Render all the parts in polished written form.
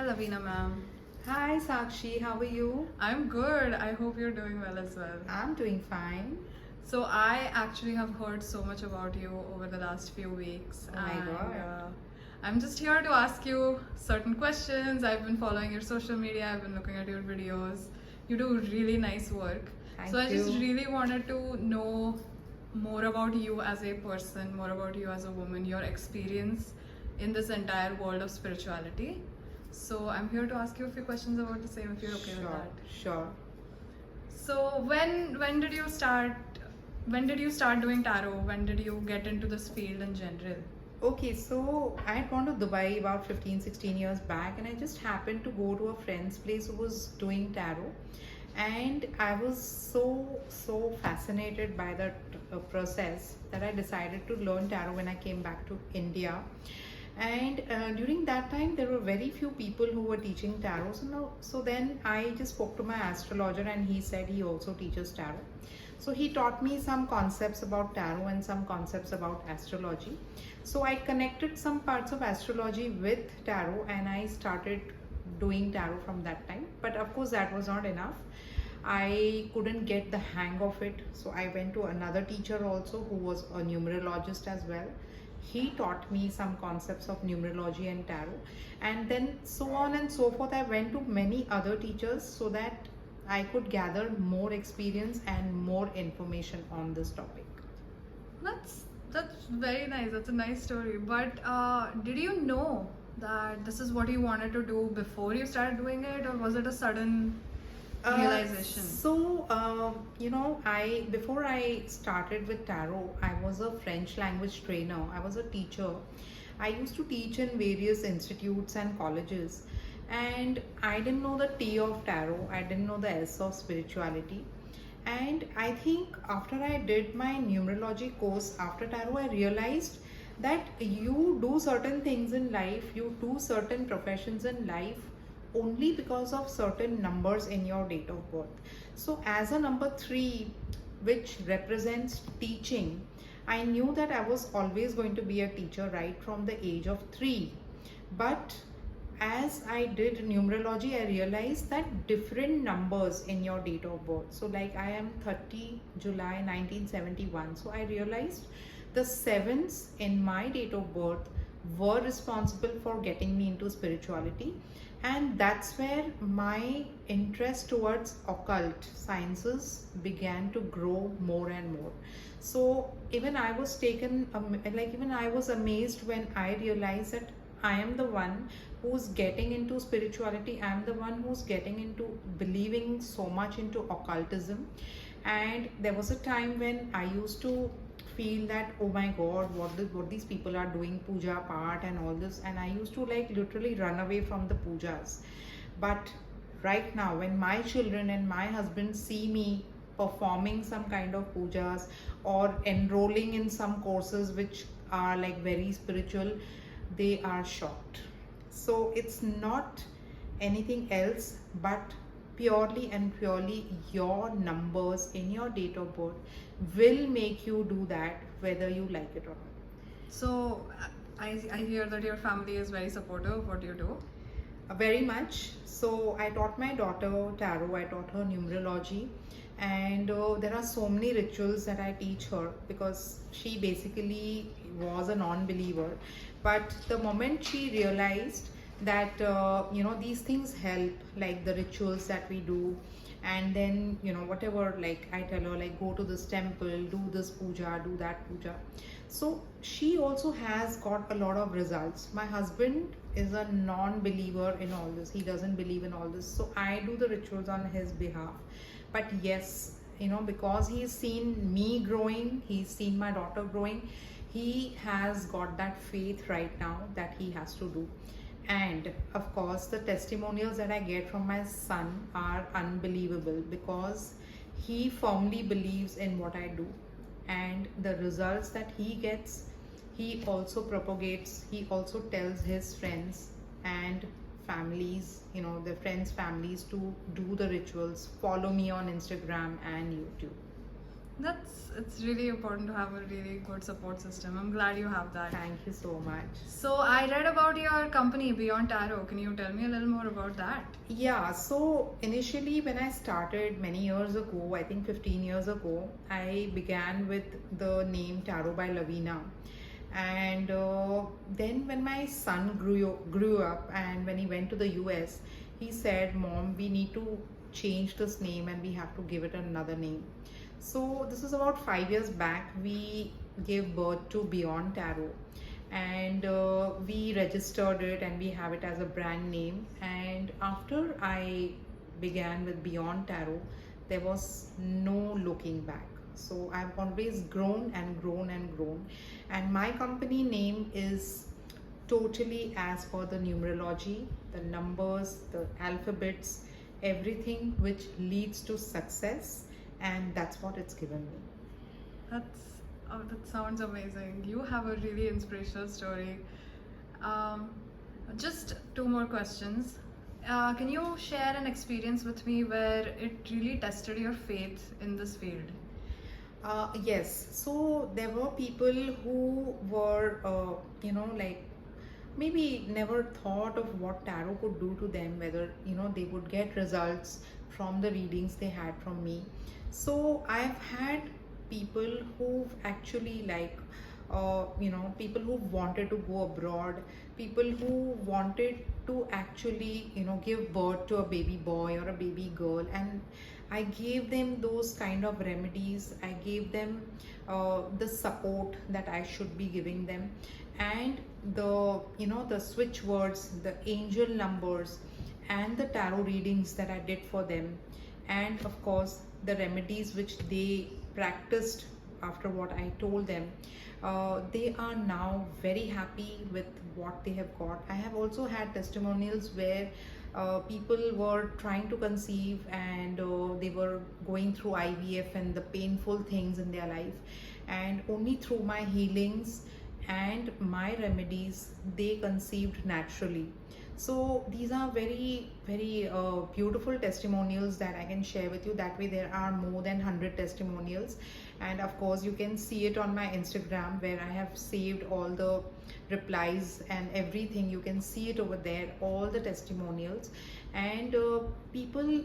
Hi, Lavina Ma'am. Hi Sakshi, how are you? I'm good. I hope you're doing well as well. I'm doing fine. So, I actually have heard so much about you over the last few weeks, Oh my and god. I'm just here to ask you certain questions. I've been following your social media, I've been looking at your videos. You do really nice work. So, I Thank just you. really wanted to know more about you as a person, more about you as a woman, your experience in this entire world of spirituality. So I'm here to ask you a few questions about the same if you're okay with Sure, that. sure. So when did you start doing tarot? When did you get into this field in general? Okay, so I had gone to Dubai about 15, 16 years back, and I just happened to go to a friend's place who was doing tarot. And I was so fascinated by that process that I decided to learn tarot when I came back to India. And during that time, there were very few people who were teaching tarot. So then I just spoke to my astrologer, and he said he also teaches tarot. So he taught me some concepts about tarot and some concepts about astrology. So I connected some parts of astrology with tarot, and I started doing tarot from that time. But of course, that was not enough. I couldn't get the hang of it. So I went to another teacher also who was a numerologist as well. He taught me some concepts of numerology and tarot. And then so on and so forth. I went to many other teachers so that I could gather more experience and more information on this topic. That's very nice. That's a nice story. But did you know that this is what you wanted to do before you started doing it, or was it a sudden realization? I before I started with tarot, I was a French language trainer. I was a teacher. I used to teach in various institutes and colleges, and I didn't know the T of tarot. I didn't know the S of spirituality. And I think after I did my numerology course after tarot, I realized that you do certain things in life, you do certain professions in life only because of certain numbers in your date of birth. So, as a number 3, which represents teaching, I knew that I was always going to be a teacher right from the age of 3. But as I did numerology, I realized that different numbers in your date of birth. So, like I am 30 July 1971. So, I realized the sevens in my date of birth were responsible for getting me into spirituality, and that's where my interest towards occult sciences began to grow more and more. So even I was even I was amazed when I realized that I am the one who's getting into spirituality. I'm the one who's getting into believing so much into occultism. And there was a time when I used to feel that, oh my god, what these people are doing, puja part and all this, and I used to like literally run away from the pujas. But right now, when my children and my husband see me performing some kind of pujas or enrolling in some courses which are like very spiritual, they are shocked. So it's not anything else but purely your numbers in your date of birth will make you do that whether you like it or not. So I hear that your family is very supportive of what you do. Very much. So I taught my daughter tarot, I taught her numerology, and there are so many rituals that I teach her because she basically was a non-believer. But the moment she realized that these things help, like the rituals that we do, and then whatever, like I tell her, like go to this temple, do this puja, do that puja. So she also has got a lot of results. My husband is a non-believer in all this. He doesn't believe in all this. So I do the rituals on his behalf. But yes, because he's seen me growing, he's seen my daughter growing, he has got that faith right now that he has to do. And of course, the testimonials that I get from my son are unbelievable because he firmly believes in what I do, and the results that he gets, he also propagates, he also tells his friends and families, the friends' families, to do the rituals, follow me on Instagram and YouTube. It's really important to have a really good support system. I'm glad you have that. Thank you so much. So I read about your company Beyond Tarot. Can you tell me a little more about that? Yeah, so initially when I started many years ago, I think 15 years ago, I began with the name Tarot by Lavina. And then when my son grew up and when he went to the US, he said, Mom, we need to change this name and we have to give it another name. So this is about 5 years back. We gave birth to Beyond Tarot, and we registered it and we have it as a brand name. And after I began with Beyond Tarot, there was no looking back. So I've always grown and grown and grown, and my company name is totally as per the numerology, the numbers, the alphabets, everything which leads to success, and that's what it's given me. That's that sounds amazing. You have a really inspirational story. Um, just two more questions. Can you share an experience with me where it really tested your faith in this field? Yes, so there were people who were, like maybe never thought of what tarot could do to them, whether they would get results from the readings they had from me. So I've had people who've actually people who wanted to go abroad, people who wanted to actually give birth to a baby boy or a baby girl, and I gave them those kind of remedies. I gave them the support that I should be giving them, and the switch words, the angel numbers, and the tarot readings that I did for them, and of course the remedies which they practiced after what I told them. They are now very happy with what they have got. I have also had testimonials where people were trying to conceive, and they were going through IVF and the painful things in their life, and only through my healings and my remedies they conceived naturally. So these are very very beautiful testimonials that I can share with you. That way there are more than 100 testimonials, and of course you can see it on my Instagram where I have saved all the replies and everything. You can see it over there, all the testimonials, and people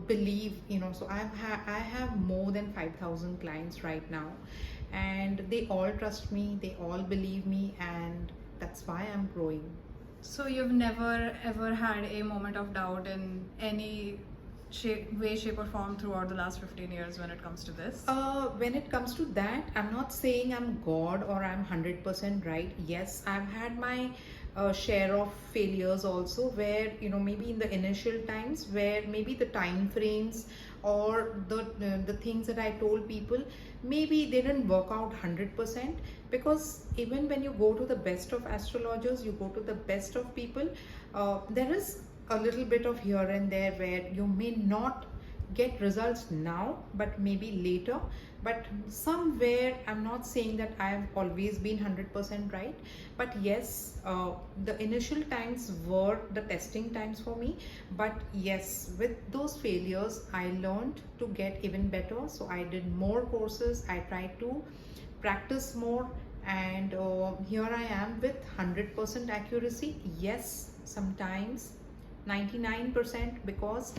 believe, so I have more than 5,000 clients right now, and they all trust me, they all believe me, and that's why I'm growing. So you've never ever had a moment of doubt in any way, shape, or form throughout the last 15 years when it comes to this? When it comes to that, I'm not saying I'm God or I'm 100% right. Yes, I've had my share of failures also, where maybe in the initial times where maybe the time frames or the things that I told people, maybe they didn't work out 100%, because even when you go to the best of astrologers, you go to the best of people, there is a little bit of here and there where you may not get results now but maybe later. But somewhere, I'm not saying that I've always been 100% right, but yes, the initial times were the testing times for me. But yes, with those failures I learned to get even better. So I did more courses, I tried to practice more, and here I am with 100% accuracy. Yes, sometimes 99%, because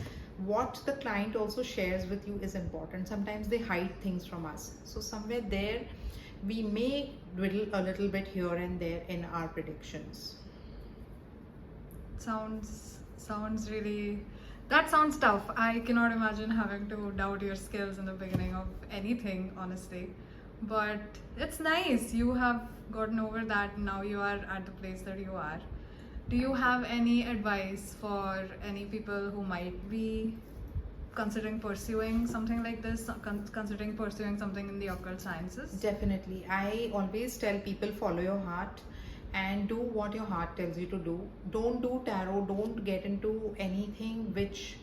what the client also shares with you is important. Sometimes they hide things from us, so somewhere there we may dwindle a little bit here and there in our predictions. Sounds really, that sounds tough. I cannot imagine having to doubt your skills in the beginning of anything, honestly. But it's nice you have gotten over that. Now you are at the place that you are. Do you have any advice for any people who might be considering pursuing something like this, considering pursuing something in the occult sciences? Definitely, I always tell people, follow your heart and do what your heart tells you to do. Don't do tarot, don't get into anything which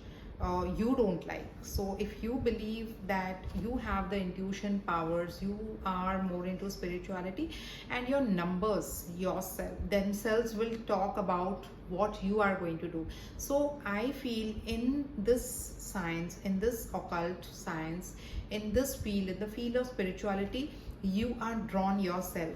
you don't like. So if you believe that you have the intuition powers, you are more into spirituality, and your numbers yourself themselves will talk about what you are going to do. So I feel in this science, in this occult science, in this field, in the field of spirituality, you are drawn yourself.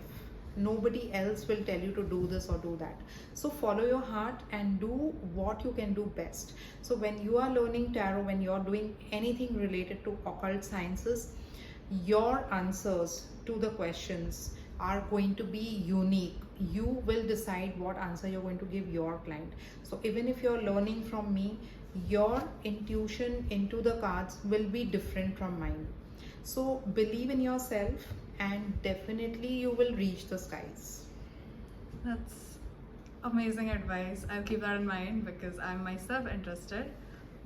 Nobody else will tell you to do this or do that. So follow your heart and do what you can do best. So when you are learning tarot, when you're doing anything related to occult sciences, your answers to the questions are going to be unique. You will decide what answer you're going to give your client. So even if you're learning from me, your intuition into the cards will be different from mine. So believe in yourself and definitely you will reach the skies. That's amazing advice. I'll keep that in mind because I'm myself interested.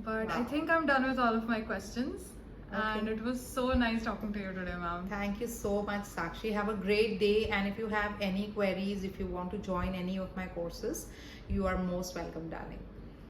But I Wow. think I'm done with all of my questions. And Okay. it was so nice talking to you today, ma'am. Thank you so much, Sakshi. Have a great day. And if you have any queries, if you want to join any of my courses, you are most welcome, darling.